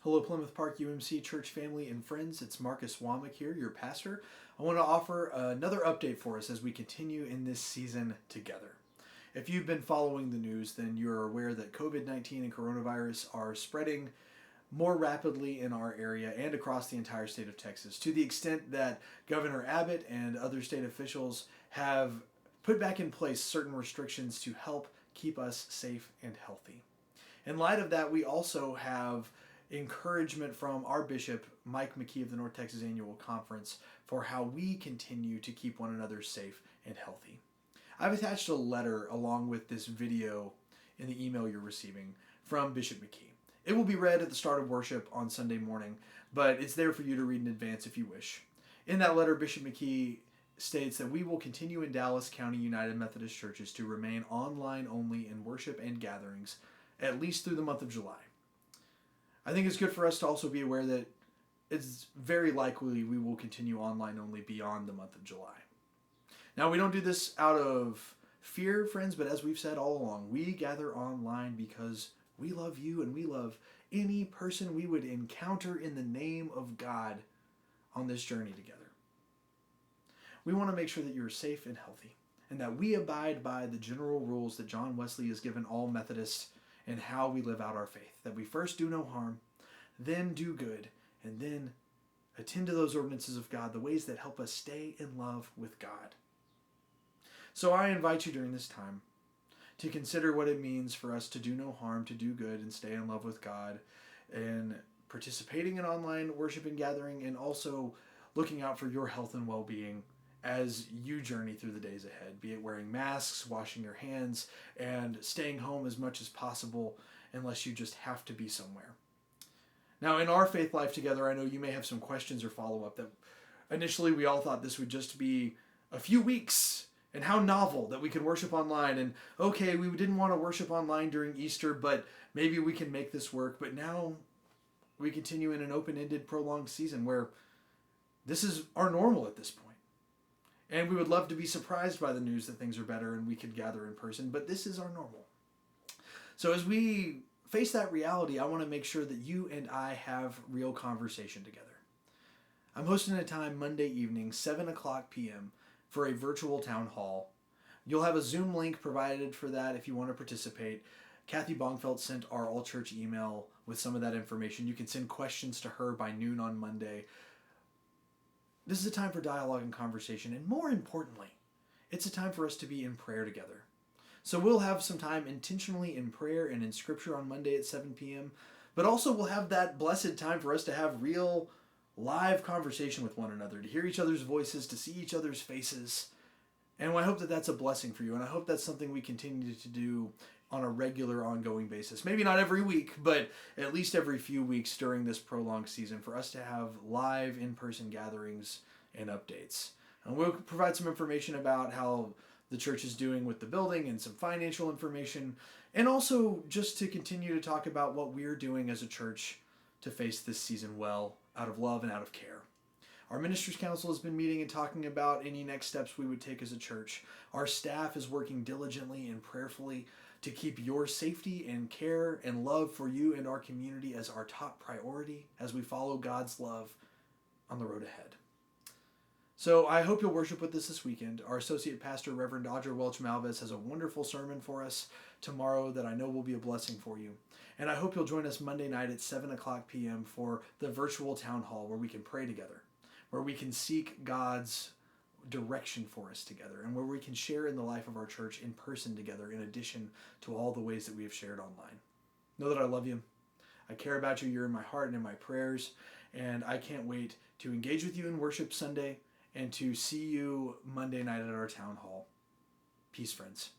Hello, Plymouth Park UMC church family and friends. It's Marcus Womack here, your pastor. I want to offer another update for us as we continue in this season together. If you've been following the news, then you're aware that COVID-19 and coronavirus are spreading more rapidly in our area and across the entire state of Texas, to the extent that Governor Abbott and other state officials have put back in place certain restrictions to help keep us safe and healthy. In light of that, we also have encouragement from our Bishop Mike McKee of the North Texas Annual Conference for how we continue to keep one another safe and healthy. I've attached a letter along with this video in the email you're receiving from Bishop McKee. It will be read at the start of worship on Sunday morning, but it's there for you to read in advance if you wish. In that letter, Bishop McKee states that we will continue in Dallas County United Methodist Churches to remain online only in worship and gatherings, at least through the month of July. I think it's good for us to also be aware that it's very likely we will continue online only beyond the month of July. Now, we don't do this out of fear, friends, but as we've said all along, we gather online because we love you and we love any person we would encounter in the name of God on this journey together. We want to make sure that you're safe and healthy and that we abide by the general rules that John Wesley has given all Methodists and how we live out our faith. That we first do no harm, then do good, and then attend to those ordinances of God, the ways that help us stay in love with God. So I invite you during this time to consider what it means for us to do no harm, to do good, and stay in love with God, and participating in online worship and gathering, and also looking out for your health and well-being as you journey through the days ahead, be it wearing masks, washing your hands, and staying home as much as possible unless you just have to be somewhere. Now, in our faith life together, I know you may have some questions or follow-up that initially we all thought this would just be a few weeks, and how novel that we could worship online, and okay, we didn't want to worship online during Easter, but maybe we can make this work. But now we continue in an open-ended, prolonged season where this is our normal at this point. And we would love to be surprised by the news that things are better and we could gather in person, but this is our normal. So as we face that reality, I want to make sure that you and I have real conversation together. I'm hosting a time Monday evening, 7 o'clock p.m., for a virtual town hall. You'll have a Zoom link provided for that if you want to participate. Kathy Bongfeld sent our all-church email with some of that information. You can send questions to her by noon on Monday. This is a time for dialogue and conversation, and more importantly, it's a time for us to be in prayer together. So we'll have some time intentionally in prayer and in Scripture on Monday at 7 p.m., but also we'll have that blessed time for us to have real live conversation with one another, to hear each other's voices, to see each other's faces. And I hope that that's a blessing for you, and I hope that's something we continue to do on a regular, ongoing basis. Maybe not every week, but at least every few weeks during this prolonged season for us to have live in-person gatherings and updates. And we'll provide some information about how the church is doing with the building and some financial information, and also just to continue to talk about what we're doing as a church to face this season well, out of love and out of care. Our Ministers' Council has been meeting and talking about any next steps we would take as a church. Our staff is working diligently and prayerfully to keep your safety and care and love for you and our community as our top priority as we follow God's love on the road ahead. So I hope you'll worship with us this weekend. Our Associate Pastor, Reverend Audra Welch-Malvez, has a wonderful sermon for us tomorrow that I know will be a blessing for you. And I hope you'll join us Monday night at 7 o'clock p.m. for the virtual town hall where we can pray together, where we can seek God's direction for us together, and where we can share in the life of our church in person together in addition to all the ways that we have shared online. Know that I love you. I care about you. You're in my heart and in my prayers, and I can't wait to engage with you in worship Sunday and to see you Monday night at our town hall. Peace, friends.